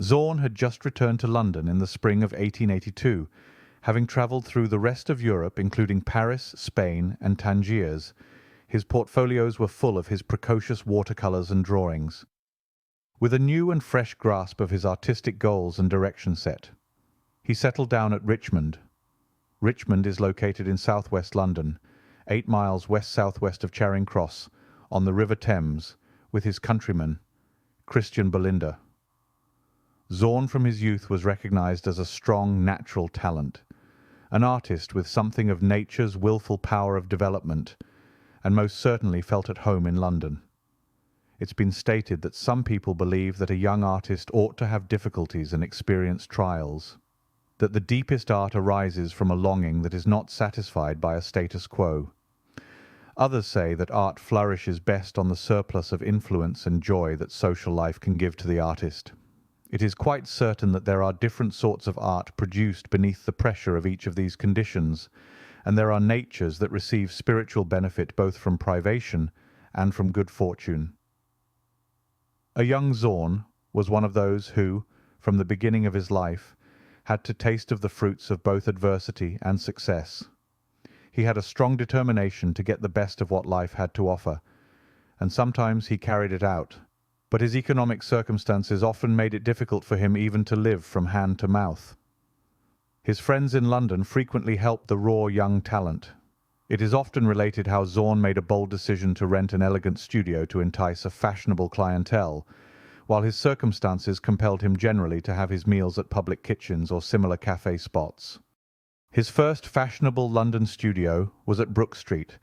Zorn had just returned to London in the spring of 1882, having travelled through the rest of Europe, including Paris, Spain, and Tangiers. His portfolios were full of his precocious watercolours and drawings. With a new and fresh grasp of his artistic goals and direction set, he settled down at Richmond. Richmond is located in southwest London, 8 miles west-southwest of Charing Cross, on the River Thames, with his countryman, Christian Belinda. Zorn from his youth was recognised as a strong natural talent, an artist with something of nature's wilful power of development, and most certainly felt at home in London. It's been stated that some people believe that a young artist ought to have difficulties and experience trials, that the deepest art arises from a longing that is not satisfied by a status quo. Others say that art flourishes best on the surplus of influence and joy that social life can give to the artist. It is quite certain that there are different sorts of art produced beneath the pressure of each of these conditions, and there are natures that receive spiritual benefit both from privation and from good fortune. A young Zorn was one of those who, from the beginning of his life, had to taste of the fruits of both adversity and success. He had a strong determination to get the best of what life had to offer, and sometimes he carried it out, but his economic circumstances often made it difficult for him even to live from hand to mouth. His friends in London frequently helped the raw young talent. It is often related how Zorn made a bold decision to rent an elegant studio to entice a fashionable clientele, while his circumstances compelled him generally to have his meals at public kitchens or similar café spots. His first fashionable London studio was at Brook Street,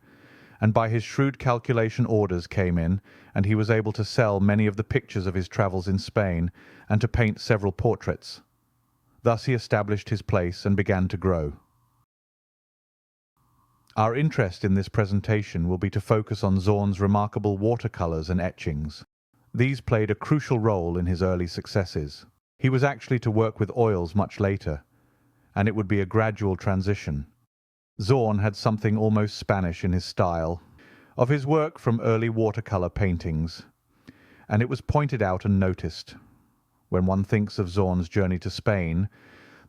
and by his shrewd calculation orders came in, and he was able to sell many of the pictures of his travels in Spain and to paint several portraits. Thus he established his place and began to grow. Our interest in this presentation will be to focus on Zorn's remarkable watercolours and etchings. These played a crucial role in his early successes. He was actually to work with oils much later, and it would be a gradual transition. Zorn had something almost Spanish in his style, of his work from early watercolour paintings, and it was pointed out and noticed. When one thinks of Zorn's journey to Spain,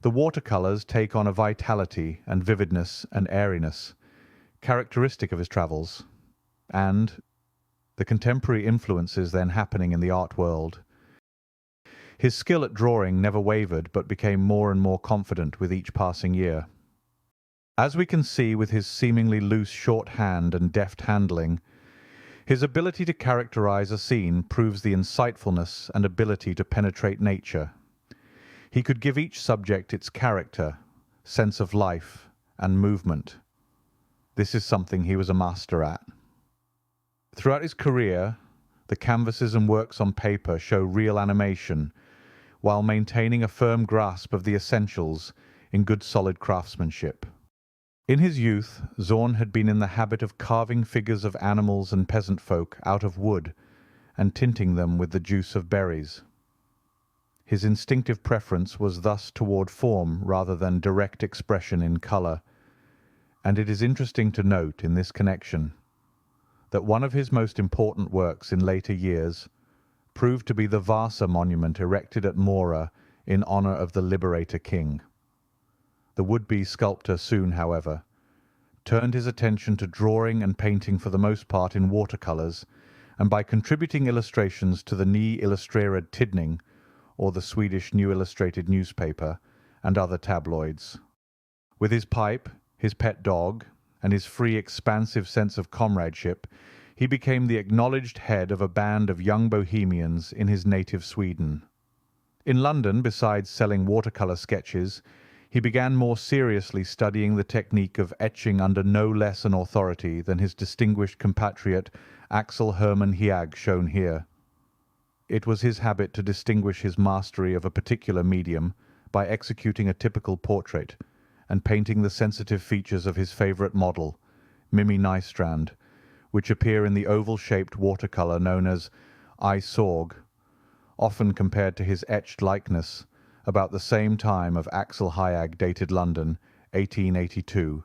the watercolours take on a vitality and vividness and airiness characteristic of his travels, and the contemporary influences then happening in the art world. His skill at drawing never wavered, but became more and more confident with each passing year. As we can see with his seemingly loose short hand and deft handling, his ability to characterize a scene proves the insightfulness and ability to penetrate nature. He could give each subject its character, sense of life, and movement. This is something he was a master at. Throughout his career, the canvases and works on paper show real animation, while maintaining a firm grasp of the essentials in good solid craftsmanship. In his youth, Zorn had been in the habit of carving figures of animals and peasant folk out of wood and tinting them with the juice of berries. His instinctive preference was thus toward form rather than direct expression in colour, and it is interesting to note in this connection that one of his most important works in later years proved to be the Vasa monument erected at Mora in honour of the Liberator King. The would-be sculptor soon, however, turned his attention to drawing and painting for the most part in watercolours, and by contributing illustrations to the Ny Illustrerad Tidning, or the Swedish New Illustrated Newspaper, and other tabloids. With his pipe, his pet dog, and his free, expansive sense of comradeship, he became the acknowledged head of a band of young bohemians in his native Sweden. In London, besides selling watercolour sketches, he began more seriously studying the technique of etching under no less an authority than his distinguished compatriot Axel Hermann Hiag, shown here. It was his habit to distinguish his mastery of a particular medium by executing a typical portrait and painting the sensitive features of his favourite model, Mimi Nystrand, which appear in the oval-shaped watercolour known as I Sorg, often compared to his etched likeness, about the same time of Axel Hiag, dated London, 1882.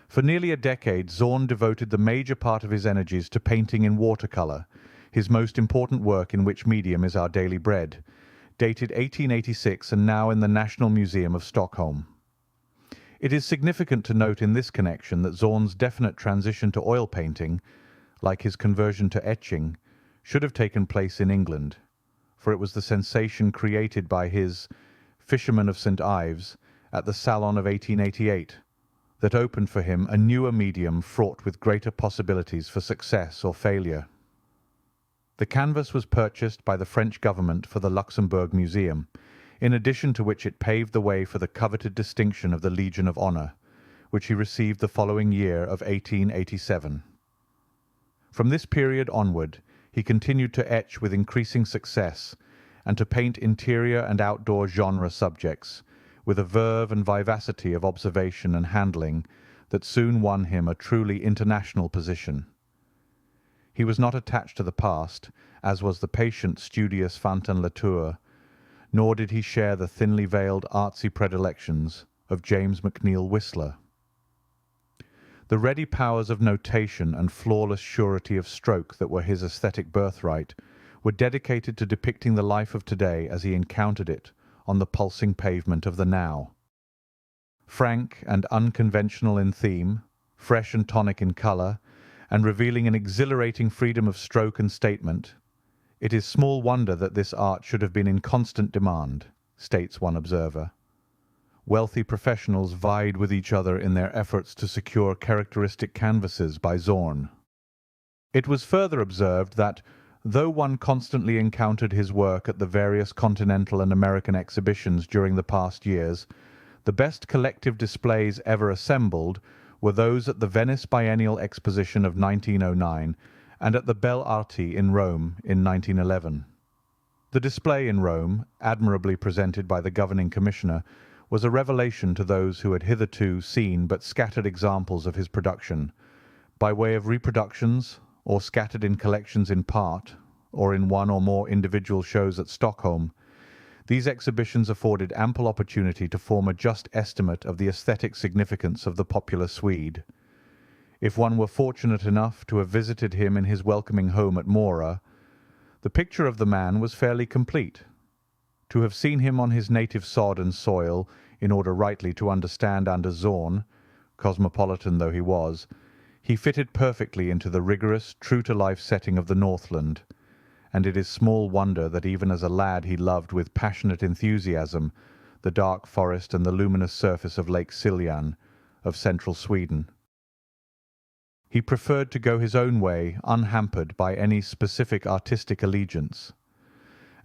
For nearly a decade, Zorn devoted the major part of his energies to painting in watercolour, his most important work in which medium is Our Daily Bread, dated 1886 and now in the National Museum of Stockholm. It is significant to note in this connection that Zorn's definite transition to oil painting, like his conversion to etching, should have taken place in England, for it was the sensation created by his Fisherman of St. Ives at the Salon of 1888 that opened for him a newer medium fraught with greater possibilities for success or failure. The canvas was purchased by the French government for the Luxembourg Museum, in addition to which it paved the way for the coveted distinction of the Legion of Honour, which he received the following year of 1887. From this period onward, he continued to etch with increasing success, and to paint interior and outdoor genre subjects, with a verve and vivacity of observation and handling that soon won him a truly international position. He was not attached to the past, as was the patient, studious Fantin Latour, nor did he share the thinly veiled artsy predilections of James McNeill Whistler. The ready powers of notation and flawless surety of stroke that were his aesthetic birthright were dedicated to depicting the life of today as he encountered it on the pulsing pavement of the now. Frank and unconventional in theme, fresh and tonic in colour, and revealing an exhilarating freedom of stroke and statement, it is small wonder that this art should have been in constant demand, states one observer. Wealthy professionals vied with each other in their efforts to secure characteristic canvases by Zorn. It was further observed that, though one constantly encountered his work at the various continental and American exhibitions during the past years, the best collective displays ever assembled were those at the Venice Biennial Exposition of 1909 and at the Belle Arti in Rome in 1911. The display in Rome, admirably presented by the governing commissioner, was a revelation to those who had hitherto seen but scattered examples of his production, by way of reproductions, or scattered in collections in part, or in one or more individual shows at Stockholm. These exhibitions afforded ample opportunity to form a just estimate of the aesthetic significance of the popular Swede. If one were fortunate enough to have visited him in his welcoming home at Mora, the picture of the man was fairly complete. To have seen him on his native sod and soil, in order rightly to understand Anders Zorn, cosmopolitan though he was, he fitted perfectly into the rigorous, true-to-life setting of the Northland, and it is small wonder that even as a lad he loved with passionate enthusiasm the dark forest and the luminous surface of Lake Siljan of central Sweden. He preferred to go his own way unhampered by any specific artistic allegiance,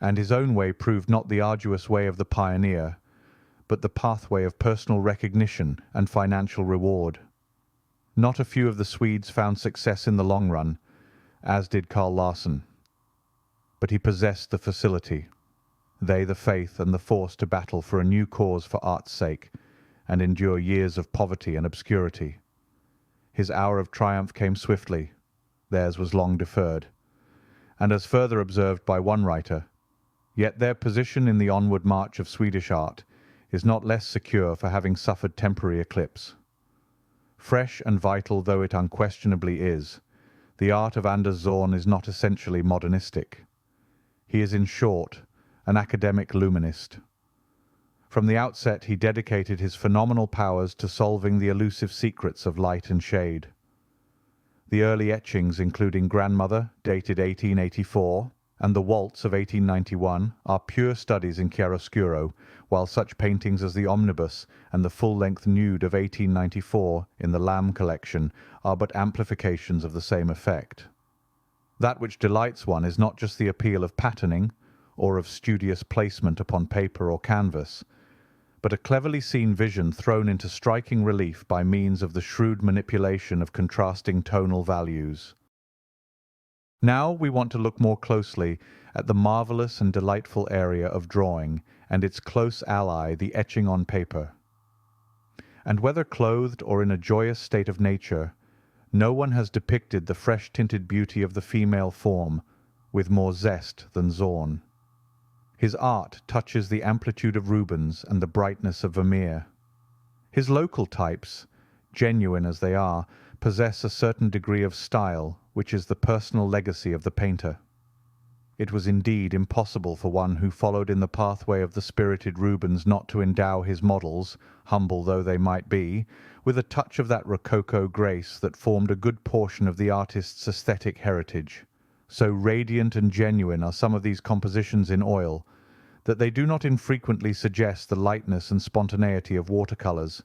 and his own way proved not the arduous way of the pioneer, but the pathway of personal recognition and financial reward. Not a few of the Swedes found success in the long run, as did Carl Larsson. But he possessed the facility, they the faith and the force to battle for a new cause for art's sake, and endure years of poverty and obscurity. His hour of triumph came swiftly, theirs was long deferred, and as further observed by one writer, yet their position in the onward march of Swedish art is not less secure for having suffered temporary eclipse. Fresh and vital though it unquestionably is, the art of Anders Zorn is not essentially modernistic. He is, in short, an academic luminist. From the outset he dedicated his phenomenal powers to solving the elusive secrets of light and shade. The early etchings, including Grandmother, dated 1884, and the Waltz of 1891, are pure studies in chiaroscuro, while such paintings as the Omnibus and the full-length Nude of 1894 in the Lamb collection are but amplifications of the same effect. That which delights one is not just the appeal of patterning, or of studious placement upon paper or canvas, but a cleverly seen vision thrown into striking relief by means of the shrewd manipulation of contrasting tonal values. Now we want to look more closely at the marvellous and delightful area of drawing and its close ally, the etching on paper. And whether clothed or in a joyous state of nature, no one has depicted the fresh-tinted beauty of the female form with more zest than Zorn. His art touches the amplitude of Rubens and the brightness of Vermeer. His local types, genuine as they are, possess a certain degree of style which is the personal legacy of the painter. It was indeed impossible for one who followed in the pathway of the spirited Rubens not to endow his models, humble though they might be, with a touch of that rococo grace that formed a good portion of the artist's aesthetic heritage. So radiant and genuine are some of these compositions in oil that they do not infrequently suggest the lightness and spontaneity of watercolors,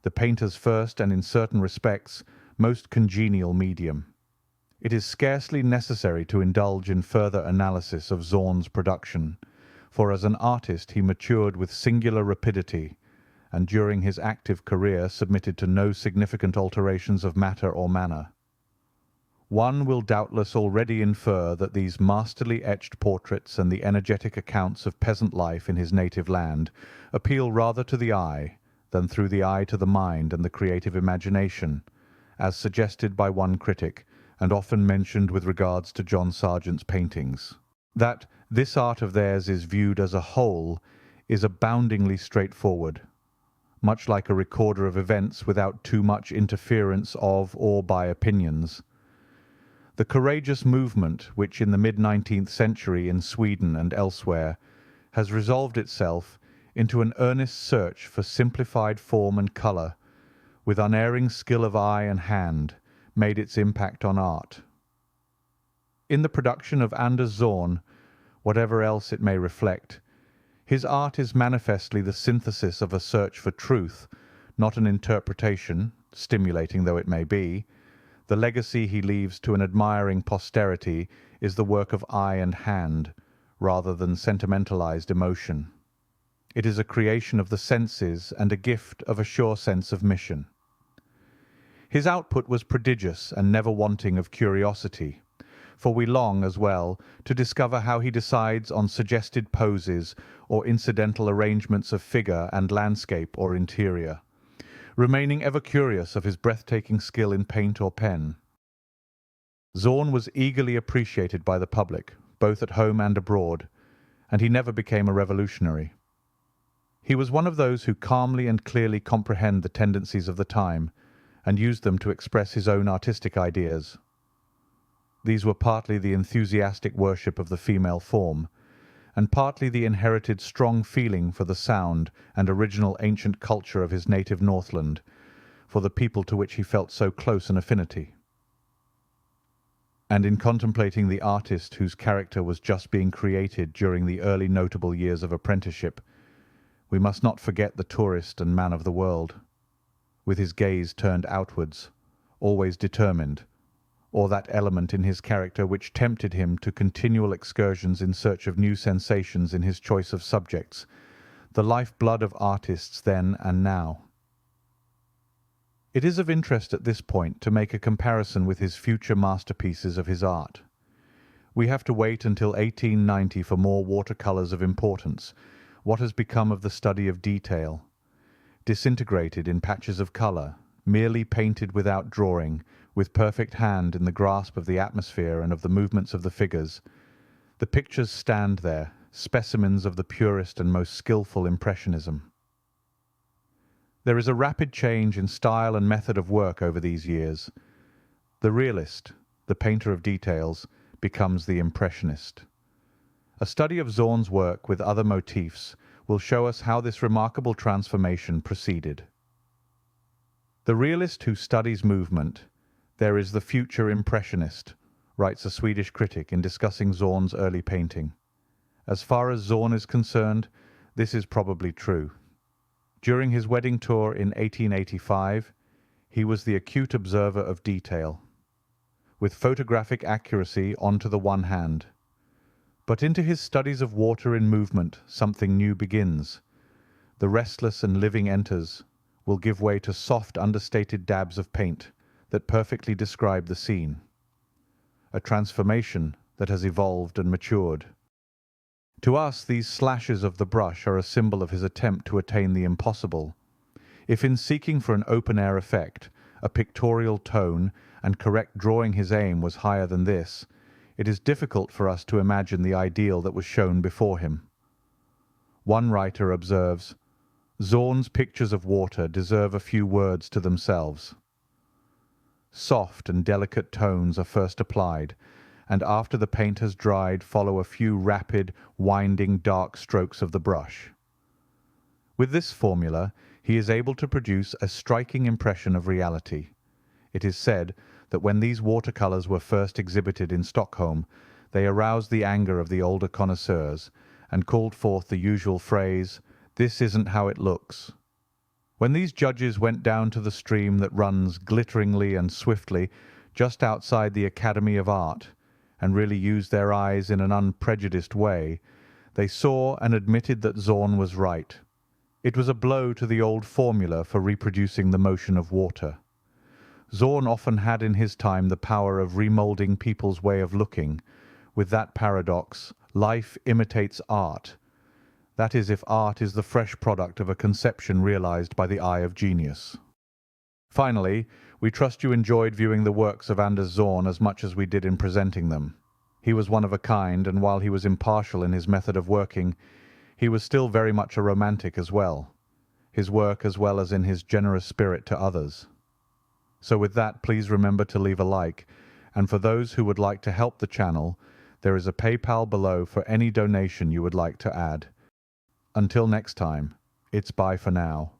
the painter's first and in certain respects most congenial medium. It is scarcely necessary to indulge in further analysis of Zorn's production, for as an artist he matured with singular rapidity, and during his active career submitted to no significant alterations of matter or manner. One will doubtless already infer that these masterly etched portraits and the energetic accounts of peasant life in his native land appeal rather to the eye than through the eye to the mind and the creative imagination, as suggested by one critic, and often mentioned with regards to John Sargent's paintings. That this art of theirs is viewed as a whole is aboundingly straightforward, much like a recorder of events without too much interference of or by opinions. The courageous movement which in the mid-19th century in Sweden and elsewhere has resolved itself into an earnest search for simplified form and colour, with unerring skill of eye and hand, made its impact on art. In the production of Anders Zorn, whatever else it may reflect, his art is manifestly the synthesis of a search for truth, not an interpretation, stimulating though it may be. The legacy he leaves to an admiring posterity is the work of eye and hand, rather than sentimentalized emotion. It is a creation of the senses and a gift of a sure sense of mission. His output was prodigious and never wanting of curiosity, for we long, as well, to discover how he decides on suggested poses or incidental arrangements of figure and landscape or interior, remaining ever curious of his breathtaking skill in paint or pen. Zorn was eagerly appreciated by the public, both at home and abroad, and he never became a revolutionary. He was one of those who calmly and clearly comprehend the tendencies of the time, and used them to express his own artistic ideas. These were partly the enthusiastic worship of the female form, and partly the inherited strong feeling for the sound and original ancient culture of his native Northland, for the people to which he felt so close an affinity. And in contemplating the artist whose character was just being created during the early notable years of apprenticeship, we must not forget the tourist and man of the world, with his gaze turned outwards, always determined, or that element in his character which tempted him to continual excursions in search of new sensations in his choice of subjects, the life-blood of artists then and now. It is of interest at this point to make a comparison with his future masterpieces of his art. We have to wait until 1890 for more watercolours of importance. What has become of the study of detail? Disintegrated in patches of colour, merely painted without drawing, with perfect hand in the grasp of the atmosphere and of the movements of the figures, the pictures stand there, specimens of the purest and most skilful Impressionism. There is a rapid change in style and method of work over these years. The realist, the painter of details, becomes the impressionist. A study of Zorn's work with other motifs will show us how this remarkable transformation proceeded. The realist who studies movement, there is the future impressionist, writes a Swedish critic in discussing Zorn's early painting. As far as Zorn is concerned, this is probably true. During his wedding tour in 1885, he was the acute observer of detail, with photographic accuracy on to the one hand. But into his studies of water in movement something new begins. The restless and living enters, will give way to soft understated dabs of paint that perfectly describe the scene. A transformation that has evolved and matured. To us these slashes of the brush are a symbol of his attempt to attain the impossible. If in seeking for an open-air effect, a pictorial tone, and correct drawing his aim was higher than this, it is difficult for us to imagine the ideal that was shown before him. One writer observes, "Zorn's pictures of water deserve a few words to themselves." Soft and delicate tones are first applied, and after the paint has dried follow a few rapid, winding, dark strokes of the brush. With this formula he is able to produce a striking impression of reality. It is said that when these watercolours were first exhibited in Stockholm, they aroused the anger of the older connoisseurs and called forth the usual phrase, "This isn't how it looks." When these judges went down to the stream that runs glitteringly and swiftly just outside the Academy of Art, and really used their eyes in an unprejudiced way, they saw and admitted that Zorn was right. It was a blow to the old formula for reproducing the motion of water. Zorn often had in his time the power of remoulding people's way of looking, with that paradox, life imitates art. That is, if art is the fresh product of a conception realized by the eye of genius. Finally, we trust you enjoyed viewing the works of Anders Zorn as much as we did in presenting them. He was one of a kind, and while he was impartial in his method of working, he was still very much a romantic as well. His work as well as in his generous spirit to others. So with that, please remember to leave a like, and for those who would like to help the channel, there is a PayPal below for any donation you would like to add. Until next time, it's bye for now.